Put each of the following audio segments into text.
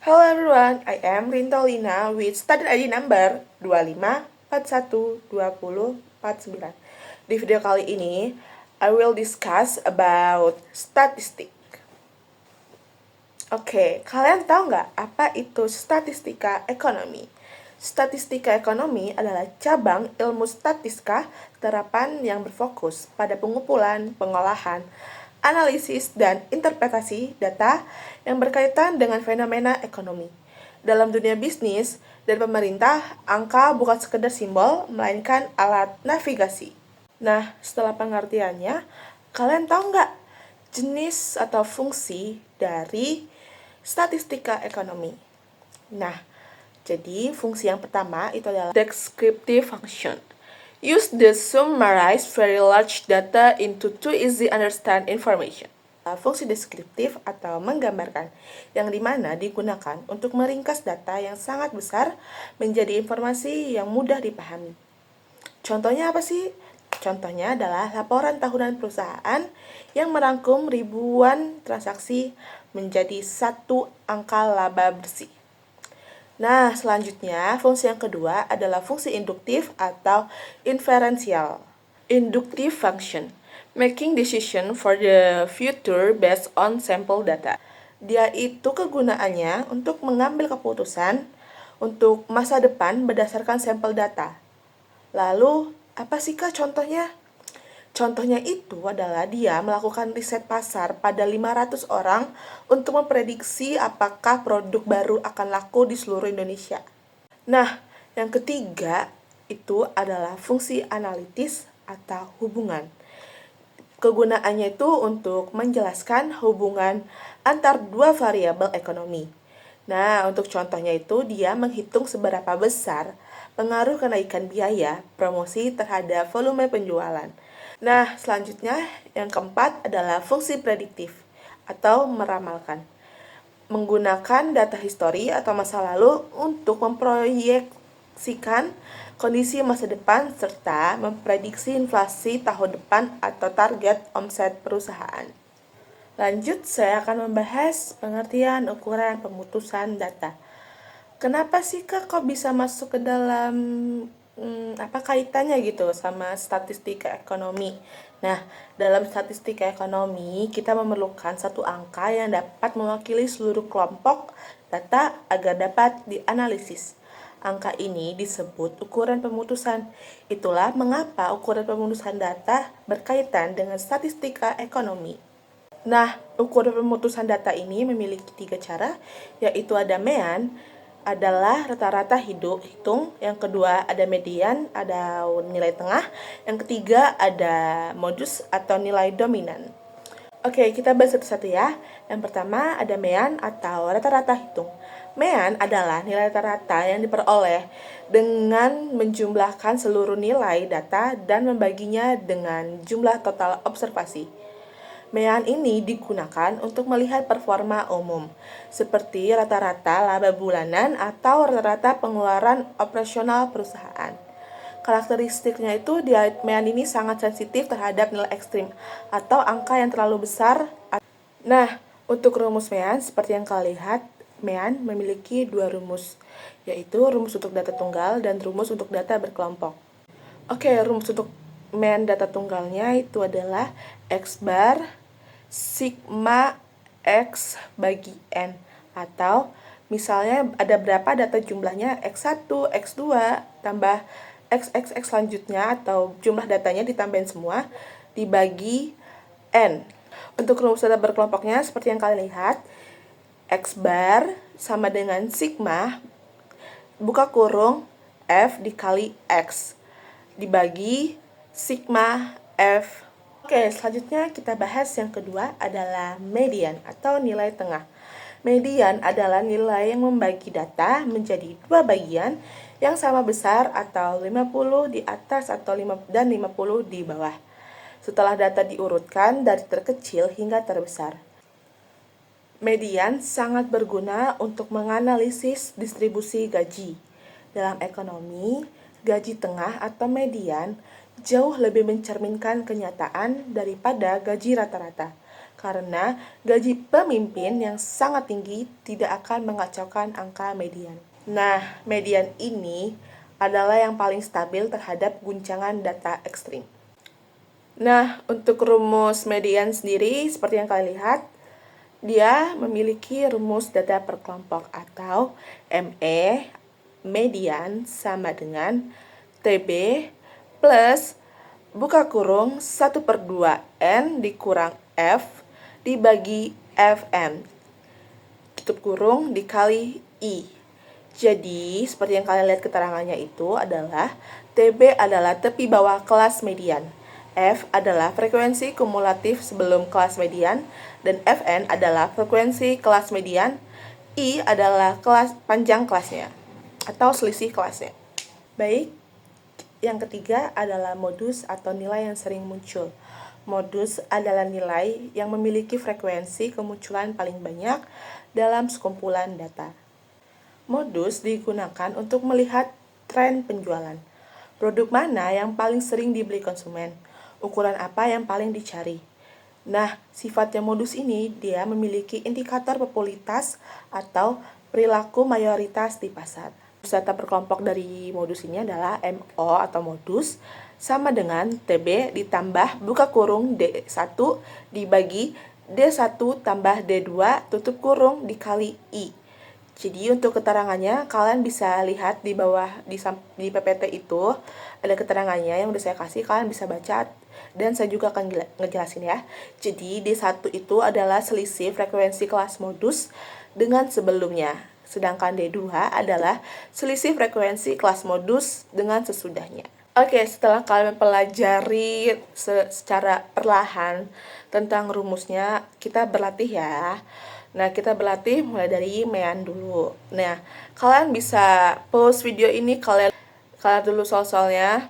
Hello everyone, I am Rintolina with student ID number 25412049. Di video kali ini, I will discuss about statistik. Oke, kalian tahu nggak apa itu statistika ekonomi? Statistika ekonomi adalah cabang ilmu statistika terapan yang berfokus pada pengumpulan, pengolahan, analisis, dan interpretasi data yang berkaitan dengan fenomena ekonomi. Dalam dunia bisnis dan pemerintah, angka bukan sekedar simbol, melainkan alat navigasi. Nah, setelah pengertiannya, kalian tahu nggak jenis atau fungsi dari statistika ekonomi? Nah, jadi fungsi yang pertama itu adalah descriptive function. Use the summarize very large data into two easy understand information. Fungsi deskriptif atau menggambarkan, yang dimana digunakan untuk meringkas data yang sangat besar menjadi informasi yang mudah dipahami. Contohnya apa sih? Contohnya adalah laporan tahunan perusahaan yang merangkum ribuan transaksi menjadi satu angka laba bersih. Nah, selanjutnya fungsi yang kedua adalah fungsi induktif atau inferensial. Inductive function, making decision for the future based on sample data. Dia itu kegunaannya untuk mengambil keputusan untuk masa depan berdasarkan sampel data. Lalu, apa sih Kak contohnya? Contohnya itu adalah dia melakukan riset pasar pada 500 orang untuk memprediksi apakah produk baru akan laku di seluruh Indonesia. Nah, yang ketiga itu adalah fungsi analitis atau hubungan. Kegunaannya itu untuk menjelaskan hubungan antar dua variabel ekonomi. Nah, untuk contohnya itu dia menghitung seberapa besar pengaruh kenaikan biaya promosi terhadap volume penjualan. Nah, selanjutnya yang keempat adalah fungsi prediktif atau meramalkan. Menggunakan data histori atau masa lalu untuk memproyeksikan kondisi masa depan serta memprediksi inflasi tahun depan atau target omset perusahaan. Lanjut, saya akan membahas pengertian ukuran pemutusan data. Kenapa sih Kak kok bisa masuk ke dalam apa kaitannya gitu sama statistika ekonomi? Nah, dalam statistika ekonomi, kita memerlukan satu angka yang dapat mewakili seluruh kelompok data agar dapat dianalisis. Angka ini disebut ukuran pemutusan. Itulah mengapa ukuran pemutusan data berkaitan dengan statistika ekonomi. Nah, ukuran pemutusan data ini memiliki 3 cara, yaitu ada mean, adalah rata-rata hitung, yang kedua ada median, ada nilai tengah, yang ketiga ada modus atau nilai dominan. Oke, kita bahas satu-satu ya. Yang pertama ada mean atau rata-rata hitung. Mean adalah nilai rata-rata yang diperoleh dengan menjumlahkan seluruh nilai data dan membaginya dengan jumlah total observasi. Mean ini digunakan untuk melihat performa umum, seperti rata-rata laba bulanan atau rata-rata pengeluaran operasional perusahaan. Karakteristiknya itu, mean ini sangat sensitif terhadap nilai ekstrim atau angka yang terlalu besar. Nah, untuk rumus mean, seperti yang kalian lihat, mean memiliki 2 rumus, yaitu rumus untuk data tunggal dan rumus untuk data berkelompok. Oke, rumus untuk mean data tunggalnya itu adalah X bar sigma X bagi N, atau misalnya ada berapa data jumlahnya X1, X2 tambah XXX selanjutnya, atau jumlah datanya ditambahin semua dibagi N. Untuk rumus data berkelompoknya seperti yang kalian lihat, X bar sama dengan sigma buka kurung F dikali X dibagi sigma F. Oke, selanjutnya kita bahas yang kedua adalah median atau nilai tengah. Median adalah nilai yang membagi data menjadi 2 bagian yang sama besar atau 50 di atas atau 50 di bawah. Setelah data diurutkan dari terkecil hingga terbesar. Median sangat berguna untuk menganalisis distribusi gaji. Dalam ekonomi, gaji tengah atau median jauh lebih mencerminkan kenyataan daripada gaji rata-rata. karena gaji pemimpin yang sangat tinggi tidak akan mengacaukan angka median. Nah, median ini adalah yang paling stabil terhadap guncangan data ekstrim. Nah, untuk rumus median sendiri, seperti yang kalian lihat, dia memiliki rumus data per kelompok atau ME, median sama dengan TB plus buka kurung 1/2 N dikurang F dibagi Fn, tutup kurung dikali I. Jadi, seperti yang kalian lihat keterangannya itu adalah TB adalah tepi bawah kelas median, F adalah frekuensi kumulatif sebelum kelas median, dan Fn adalah frekuensi kelas median, I adalah panjang kelasnya atau selisih kelasnya. Baik, yang ketiga adalah modus atau nilai yang sering muncul. Modus adalah nilai yang memiliki frekuensi kemunculan paling banyak dalam sekumpulan data. Modus digunakan untuk melihat tren penjualan. Produk mana yang paling sering dibeli konsumen? Ukuran apa yang paling dicari? Nah, sifatnya modus ini dia memiliki indikator popularitas atau perilaku mayoritas di pasar. Data per kelompok dari modus ini adalah MO atau modus sama dengan TB ditambah buka kurung D1 dibagi D1 tambah D2 tutup kurung dikali I. Jadi untuk keterangannya kalian bisa lihat di bawah di PPT itu ada keterangannya yang udah saya kasih, kalian bisa baca dan saya juga akan ngejelasin ya. Jadi D1 itu adalah selisih frekuensi kelas modus dengan sebelumnya. Sedangkan D2 adalah selisih frekuensi kelas modus dengan sesudahnya. Oke, setelah kalian mempelajari secara perlahan tentang rumusnya, kita berlatih ya. Nah, kita berlatih mulai dari mean dulu. Nah, kalian bisa pause video ini, kalian dulu soal-soalnya.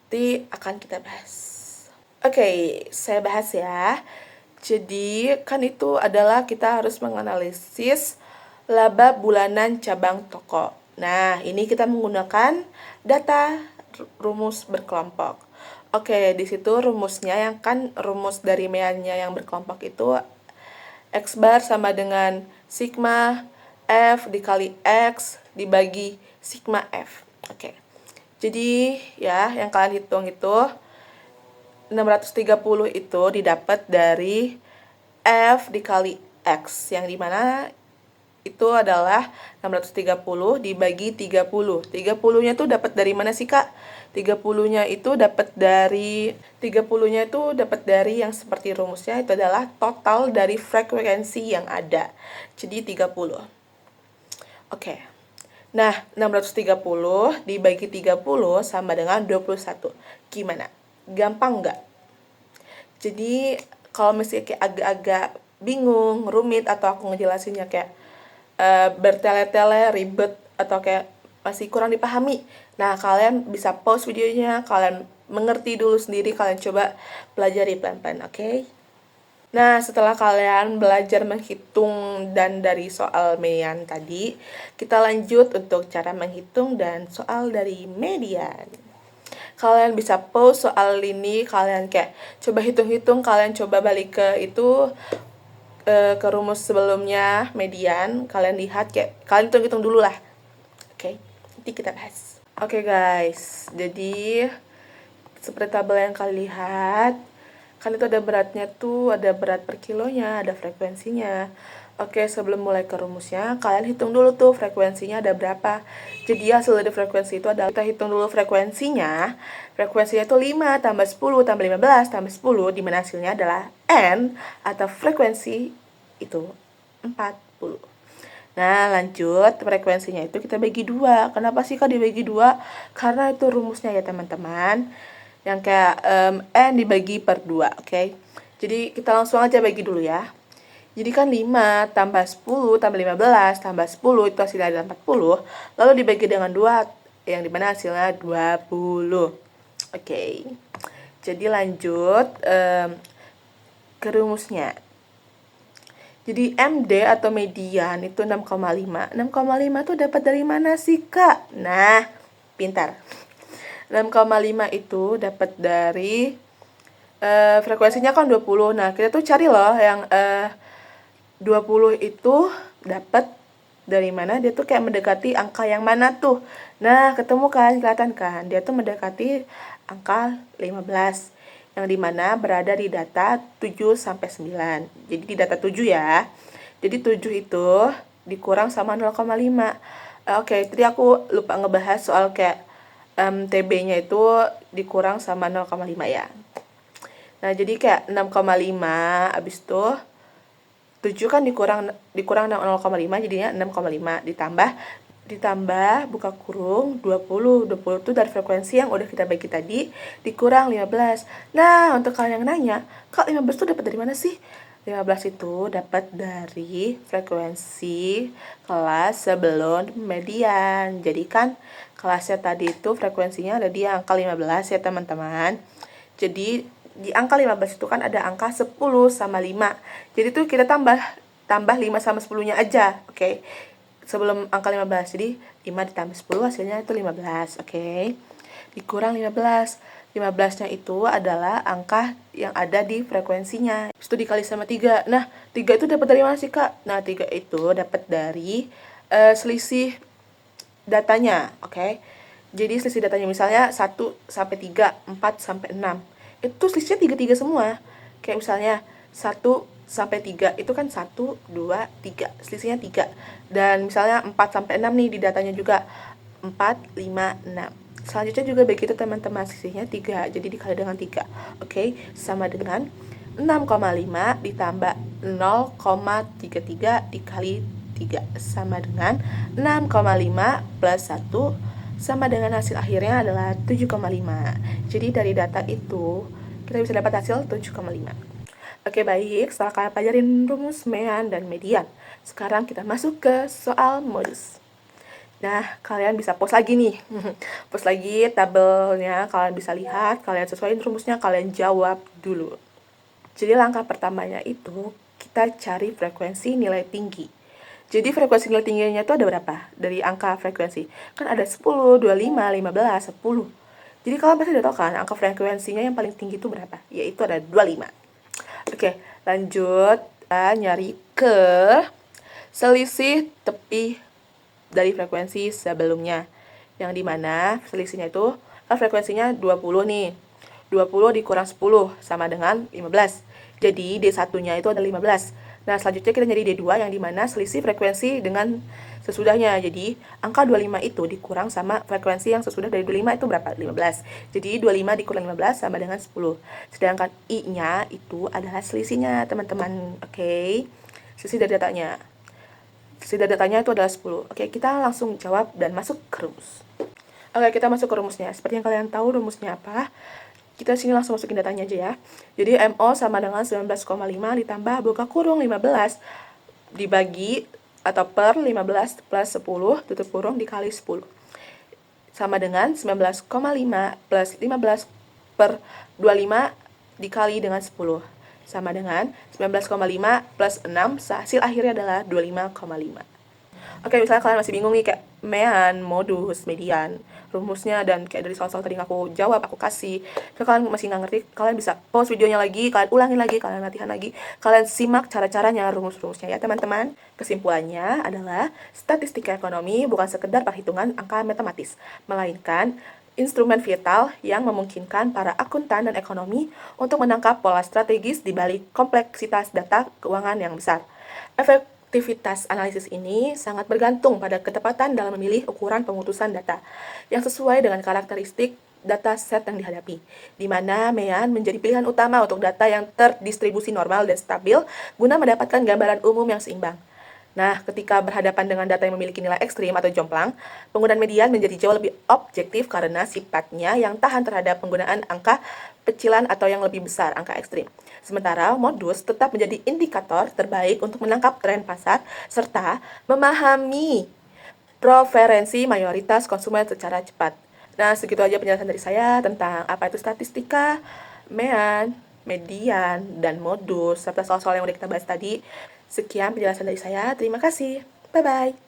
Nanti akan kita bahas. Oke, saya bahas ya. Jadi, kan itu adalah kita harus menganalisis laba bulanan cabang toko. Nah, ini kita menggunakan data rumus berkelompok. Oke, di situ rumusnya yang kan rumus dari meannya yang berkelompok itu X bar sama dengan sigma F dikali X dibagi sigma F. Oke. Jadi, ya, yang kalian hitung itu 630 itu didapat dari F dikali X, yang dimana itu adalah 630 dibagi 30. 30-nya itu dapat dari mana sih, Kak? 30-nya itu dapat dari yang seperti rumusnya itu adalah total dari frekuensi yang ada. Jadi 30. Oke. Nah, 630 dibagi 30 sama dengan 21. Gimana? Gampang nggak? Jadi, kalau misalnya kayak agak-agak bingung, rumit, atau aku ngejelasinnya kayak bertele-tele, ribet, atau kayak masih kurang dipahami, nah kalian bisa pause videonya, kalian mengerti dulu sendiri, kalian coba pelajari pelan-pelan, oke? Nah, setelah kalian belajar menghitung dan dari soal median tadi, kita lanjut untuk cara menghitung dan soal dari median. Kalian bisa pause soal ini, kalian kayak coba hitung-hitung, kalian coba balik ke itu, ke rumus sebelumnya median, kalian lihat kayak kalian hitung-hitung dulu lah. Oke, nanti kita bahas. Oke guys, jadi seperti tabel yang kalian lihat, kan itu ada beratnya tuh, ada berat per kilonya, ada frekuensinya. Oke, sebelum mulai ke rumusnya, kalian hitung dulu tuh frekuensinya ada berapa. Jadi hasil dari frekuensi itu adalah, kita hitung dulu frekuensinya. Frekuensinya itu 5 tambah 10 tambah 15 tambah 10, dimana hasilnya adalah N atau frekuensi itu 40. Nah, lanjut, frekuensinya itu kita bagi 2. Kenapa sih Kak dibagi 2? Karena itu rumusnya ya teman-teman. Yang kayak N dibagi per 2, oke? Jadi kita langsung aja bagi dulu ya. Jadi kan 5 tambah 10 tambah 15 tambah 10 itu hasilnya adalah 40. Lalu dibagi dengan 2 yang dimana hasilnya 20. Oke. Jadi lanjut ke rumusnya. Jadi MD atau median itu 6,5. 6,5 itu dapat dari mana sih, Kak? Nah, pintar. 6,5 itu dapat dari frekuensinya kan 20. Nah, kita tuh cari loh yang 20 itu dapat dari mana, dia tuh kayak mendekati angka yang mana tuh. Nah, ketemu kan, kelihatan kan, dia tuh mendekati angka 15 yang dimana berada di data 7 sampai 9. Jadi di data 7 ya. Jadi 7 itu dikurang sama 0,5. Oke, tadi aku lupa ngebahas soal kayak TB-nya itu dikurang sama 0,5 ya. Nah, jadi kayak 6,5 abis itu 7 kan dikurang 0,5 jadinya 6,5 ditambah buka kurung 20 itu dari frekuensi yang udah kita bagi tadi dikurang 15. Nah, untuk kalian yang nanya, Kak 15 itu dapat dari mana sih? 15 itu dapat dari frekuensi kelas sebelum median. Jadi kan kelasnya tadi itu frekuensinya ada di angka 15 ya teman-teman. Jadi di angka 15 itu kan ada angka 10 sama 5. Jadi tuh kita tambah 5 sama 10-nya aja, oke? Sebelum angka 15. Jadi 5 ditambah 10 hasilnya itu 15, oke? Dikurang 15. 15-nya itu adalah angka yang ada di frekuensinya. Itu dikali sama 3. Nah, 3 itu dapat dari mana sih, Kak? Nah, 3 itu dapat dari selisih datanya, oke? Jadi selisih datanya misalnya 1 sampai 3, 4 sampai 6. Itu selisihnya 3 semua. Kayak misalnya 1 sampai 3 itu kan 1, 2, 3. Selisihnya 3. Dan misalnya 4 sampai 6 nih di datanya juga. 4, 5, 6. Selanjutnya juga begitu teman-teman, selisihnya 3. Jadi dikali dengan 3. Oke, sama dengan 6,5 ditambah 0,33 dikali 3 sama dengan 6,5 plus 1 sama dengan hasil akhirnya adalah 7,5. Jadi dari data itu kita bisa dapat hasil 7,5. Oke, baik, setelah kalian pelajarin rumus mean dan median, sekarang kita masuk ke soal modus. Nah, kalian bisa pause lagi nih. Pause lagi tabelnya, kalian bisa lihat, kalian sesuaiin rumusnya, kalian jawab dulu. Jadi langkah pertamanya itu kita cari frekuensi nilai tinggi. Jadi frekuensi nilai tingginya itu ada berapa? Dari angka frekuensi. Kan ada 10, 25, 15, 10. Jadi kalian pasti udah tahu kan angka frekuensinya yang paling tinggi itu berapa? Yaitu ada 25. Oke, lanjut. Kita nyari ke selisih tepi dari frekuensi sebelumnya. Yang dimana selisihnya itu frekuensinya 20 nih. 20 dikurang 10 sama dengan 15. Jadi D1-nya itu ada 15. Nah, selanjutnya kita nyari D2 yang dimana selisih frekuensi dengan sesudahnya. Jadi, angka 25 itu dikurang sama frekuensi yang sesudah dari 25 itu berapa? 15. Jadi, 25 dikurang 15 sama dengan 10. Sedangkan I-nya itu adalah selisihnya, teman-teman. Oke. Selisih dari datanya. Selisih dari datanya itu adalah 10. Oke, kita langsung jawab dan masuk ke rumus. Oke, kita masuk ke rumusnya. Seperti yang kalian tahu rumusnya apa? Kita sini langsung masukin datanya aja ya. Jadi MO sama dengan 19,5 ditambah buka kurung 15 dibagi atau per 15 plus 10 tutup kurung dikali 10. Sama dengan 19,5 plus 15 per 25 dikali dengan 10. Sama dengan 19,5 plus 6, hasil akhirnya adalah 25,5. Oke, misalnya kalian masih bingung nih kayak mean, modus, median, rumusnya, dan kayak dari soal-soal tadi aku jawab, aku kasih. Kalau kalian masih nggak ngerti, kalian bisa pause videonya lagi, kalian ulangin lagi, kalian latihan lagi, kalian simak cara-caranya, rumus-rumusnya ya teman-teman. Kesimpulannya adalah statistika ekonomi bukan sekedar perhitungan angka matematis, melainkan instrumen vital yang memungkinkan para akuntan dan ekonomi untuk menangkap pola strategis di balik kompleksitas data keuangan yang besar. Efektivitas analisis ini sangat bergantung pada ketepatan dalam memilih ukuran pemutusan data yang sesuai dengan karakteristik data set yang dihadapi, di mana mean menjadi pilihan utama untuk data yang terdistribusi normal dan stabil guna mendapatkan gambaran umum yang seimbang. Nah, ketika berhadapan dengan data yang memiliki nilai ekstrim atau jomplang, penggunaan median menjadi jauh lebih objektif karena sifatnya yang tahan terhadap penggunaan angka pecilan atau yang lebih besar, angka ekstrim. Sementara modus tetap menjadi indikator terbaik untuk menangkap tren pasar serta memahami preferensi mayoritas konsumen secara cepat. Nah, segitu aja penjelasan dari saya tentang apa itu statistika, mean, median, dan modus, serta soal-soal yang udah kita bahas tadi. Sekian penjelasan dari saya. Terima kasih. Bye-bye.